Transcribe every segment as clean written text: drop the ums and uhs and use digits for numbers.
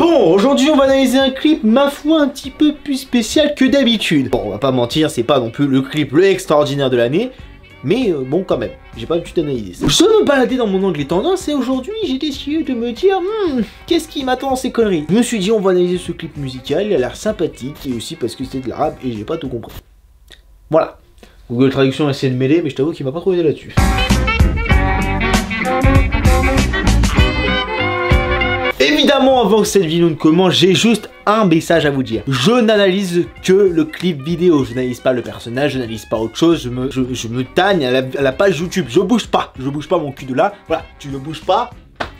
Bon, aujourd'hui on va analyser un clip, ma foi, un petit peu plus spécial que d'habitude. Bon, on va pas mentir, c'est pas non plus le clip le extraordinaire de l'année, mais bon quand même, j'ai pas l'habitude d'analyser ça. Je me baladais dans mon onglet tendance et aujourd'hui j'ai décidé de me dire, qu'est-ce qui m'attend dans ces conneries? Je me suis dit on va analyser ce clip musical, il a l'air sympathique, et aussi parce que c'était de l'arabe et j'ai pas tout compris. Voilà. Google Traduction a essayé de mêler, mais je t'avoue qu'il m'a pas trop aidé là-dessus. Évidemment, avant que cette vidéo ne commence, j'ai juste un message à vous dire. Je n'analyse que le clip vidéo, je n'analyse pas le personnage, je n'analyse pas autre chose, je me tagne à la page YouTube. Je bouge pas mon cul de là. Voilà, tu ne bouges pas,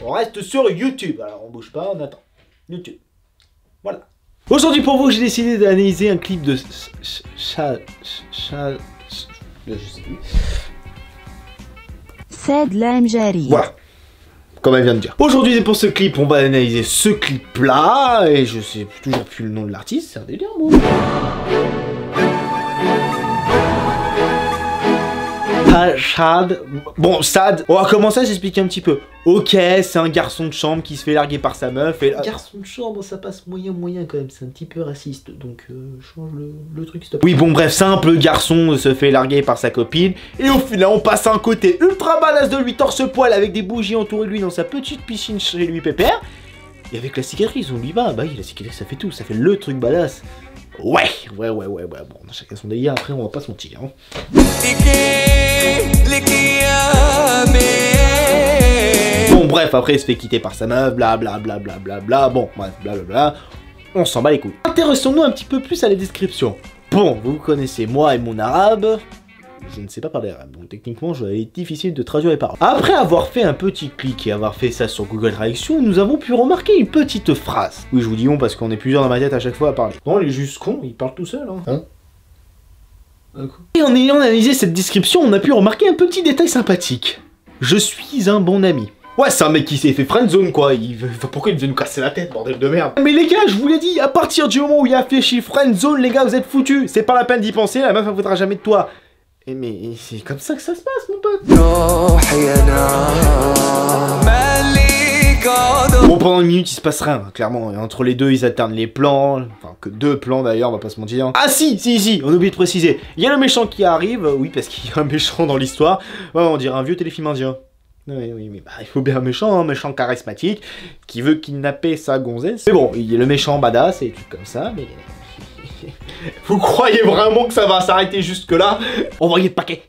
on reste sur YouTube. Alors on bouge pas, on attend. YouTube. Voilà. Aujourd'hui pour vous, j'ai décidé d'analyser un clip de je sais plus. Saad Lamjari. Voilà. Comme elle vient de dire. Aujourd'hui, pour ce clip, on va analyser ce clip-là. Et je sais toujours plus le nom de l'artiste, c'est un délire, moi. Saad. Bon, Saad, on va commencer à s'expliquer un petit peu. Ok, c'est un garçon de chambre qui se fait larguer par sa meuf. Et garçon de chambre, ça passe moyen quand même. C'est un petit peu raciste. Donc, change le truc, stop. Oui, bon, bref, simple garçon se fait larguer par sa copine. Et au final, on passe à un côté ultra badass de lui, torse-poil, avec des bougies entourées de lui dans sa petite piscine chez lui, pépère. Et avec la cicatrice, on lui va. Bah oui, la cicatrice, ça fait tout. Ça fait le truc badass. Ouais. Bon, on a chacun son délire, après on va pas se mentir. Hein. Bon, bref, après il se fait quitter par sa meuf, blablabla. Bon, bref, blablabla. On s'en bat les couilles. Intéressons-nous un petit peu plus à la description. Bon, vous connaissez moi et mon arabe. Je ne sais pas parler arabe, donc techniquement, il est difficile de traduire les paroles. Après avoir fait un petit clic et avoir fait ça sur Google Traduction, nous avons pu remarquer une petite phrase. Oui, je vous dis on parce qu'on est plusieurs dans ma tête à chaque fois à parler. Non, il est juste con, il parle tout seul. Hein et en ayant analysé cette description, on a pu remarquer un petit détail sympathique. Je suis un bon ami. Ouais, c'est un mec qui s'est fait friendzone quoi, pourquoi il veut nous casser la tête, bordel de merde? Mais les gars, je vous l'ai dit, à partir du moment où il a affiché friendzone, les gars, vous êtes foutus. C'est pas la peine d'y penser, la meuf elle voudra jamais de toi. Et mais c'est comme ça que ça se passe, mon pote. Bon, pendant une minute, il se passe rien, clairement. Entre les deux, ils alternent les plans. Enfin, que deux plans d'ailleurs, on va pas se mentir. Ah si, on a oublié de préciser. Il y a le méchant qui arrive. Oui, parce qu'il y a un méchant dans l'histoire. Ouais, on dirait un vieux téléfilm indien. Oui, mais bah, il faut bien un méchant charismatique qui veut kidnapper sa gonzesse. Mais bon, il y a le méchant badass et des trucs comme ça, mais... Vous croyez vraiment que ça va s'arrêter jusque là? Envoyez le paquet.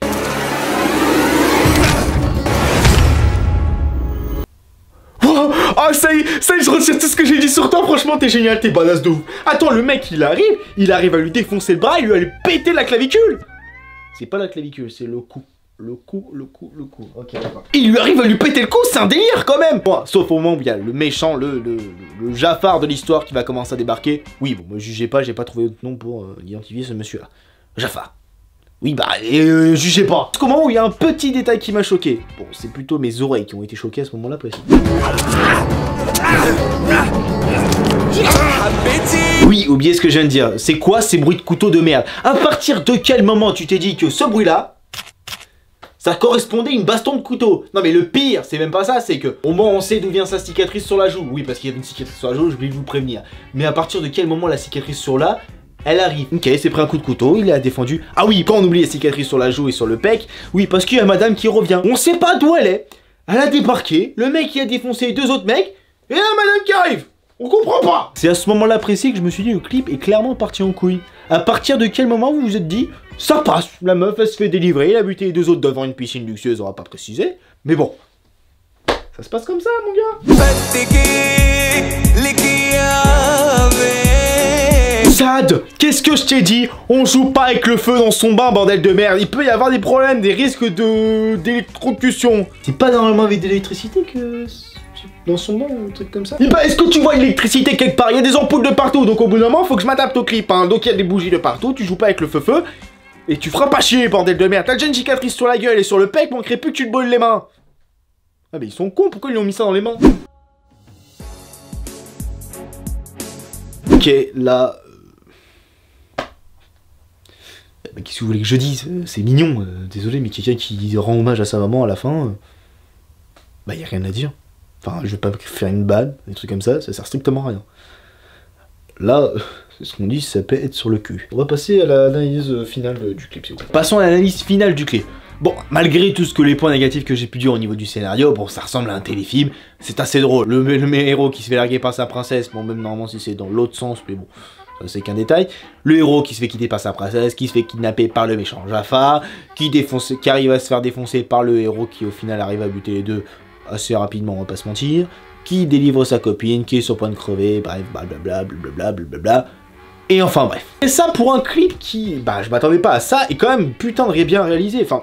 Oh, ça y est, je retire tout ce que j'ai dit sur toi. Franchement, t'es génial, t'es badass de ouf. Attends, le mec, il arrive à lui défoncer le bras et lui à lui péter la clavicule. C'est pas la clavicule, c'est le cou. Le cou. Ok, d'accord. Il lui arrive à lui péter le cou, c'est un délire quand même. Bon, sauf au moment où il y a le méchant, le Jafar de l'histoire qui va commencer à débarquer. Oui, bon, me jugez pas, j'ai pas trouvé d'autre nom pour identifier ce monsieur-là. Jafar. Oui, bah, jugez pas. Au moment où il y a un petit détail qui m'a choqué. Bon, c'est plutôt mes oreilles qui ont été choquées à ce moment-là précis. Oui, oubliez ce que je viens de dire. C'est quoi ces bruits de couteau de merde? À partir de quel moment tu t'es dit que ce bruit-là, ça correspondait à une baston de couteau? Non mais le pire, c'est même pas ça, c'est que au moins on sait d'où vient sa cicatrice sur la joue. Oui, parce qu'il y avait une cicatrice sur la joue, je voulais vous prévenir. Mais à partir de quel moment la cicatrice sur là, elle arrive? Ok, il s'est pris un coup de couteau, il a défendu. Ah oui, quand on oublie la cicatrice sur la joue et sur le pec, oui, parce qu'il y a madame qui revient. On sait pas d'où elle est. Elle a débarqué, le mec qui a défoncé deux autres mecs, et la madame qui arrive. On comprend pas. C'est à ce moment-là précis que je me suis dit le clip est clairement parti en couille. À partir de quel moment vous vous êtes dit ça passe, la meuf elle se fait délivrer, il a buté les deux autres devant une piscine luxueuse, on va pas préciser. Mais bon, ça se passe comme ça mon gars. Saad, qu'est-ce que je t'ai dit? On joue pas avec le feu dans son bain, bordel de merde. Il peut y avoir des problèmes, des risques d'électrocution. C'est pas normalement avec de l'électricité que... dans son bain, un truc comme ça. Bah, est-ce que tu vois l'électricité quelque part? Il y a des ampoules de partout, donc au bout d'un moment, faut que je m'adapte au clip. Hein. Donc il y a des bougies de partout, tu joues pas avec le feu. Et tu feras pas chier, bordel de merde. T'as déjà une cicatrice sur la gueule et sur le pec, manquerait plus que tu te brûles les mains. Ah mais ils sont cons, pourquoi ils lui ont mis ça dans les mains? Ok, là... Bah, qu'est-ce que vous voulez que je dise? C'est mignon, désolé, mais quelqu'un qui rend hommage à sa maman à la fin... Bah y a rien à dire. Enfin, je vais pas faire une balle, des trucs comme ça sert strictement à rien. Là, c'est ce qu'on dit, ça peut être sur le cul. On va passer à l'analyse finale du clip, s'il vous plaît. Passons à l'analyse finale du clip. Bon, malgré tout ce que les points négatifs que j'ai pu dire au niveau du scénario, bon, ça ressemble à un téléfilm, c'est assez drôle. Le héros qui se fait larguer par sa princesse, bon, même normalement si c'est dans l'autre sens, mais bon, ça c'est qu'un détail. Le héros qui se fait quitter par sa princesse, qui se fait kidnapper par le méchant Jafar, qui arrive à se faire défoncer par le héros qui au final arrive à buter les deux assez rapidement, on va pas se mentir, qui délivre sa copine, qui est sur le point de crever, bref, blablabla, blablabla, blablabla. Et enfin bref. Et ça pour un clip qui, bah je m'attendais pas à ça, et quand même putain de bien réalisé, enfin...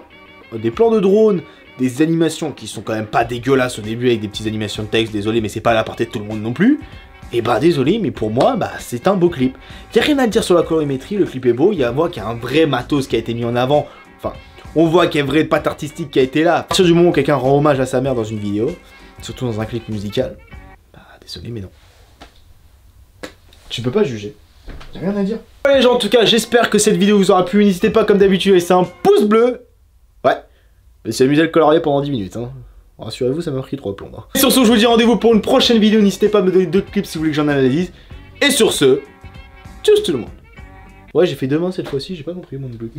Des plans de drone, des animations qui sont quand même pas dégueulasses au début avec des petites animations de texte, désolé mais c'est pas à la portée de tout le monde non plus. Et bah désolé mais pour moi bah c'est un beau clip. Y'a rien à dire sur la colorimétrie, le clip est beau, on voit qu'il y a un vrai matos qui a été mis en avant. Enfin, on voit qu'il y a une vraie patte artistique qui a été là. À partir du moment où quelqu'un rend hommage à sa mère dans une vidéo, surtout dans un clip musical, bah désolé mais non. Tu peux pas juger. Y'a rien à dire. Allez les gens, en tout cas j'espère que cette vidéo vous aura plu, n'hésitez pas comme d'habitude à laisser un pouce bleu. Ouais, mais c'est amusé à le colorier pendant 10 minutes, hein. Rassurez-vous, ça m'a pris 3 plombs. Hein. Et sur ce, je vous dis rendez-vous pour une prochaine vidéo. N'hésitez pas à me donner d'autres clips si vous voulez que j'en analyse. Et sur ce, tchuss tout le monde. Ouais, j'ai fait 2 mains cette fois-ci, j'ai pas compris mon bleu.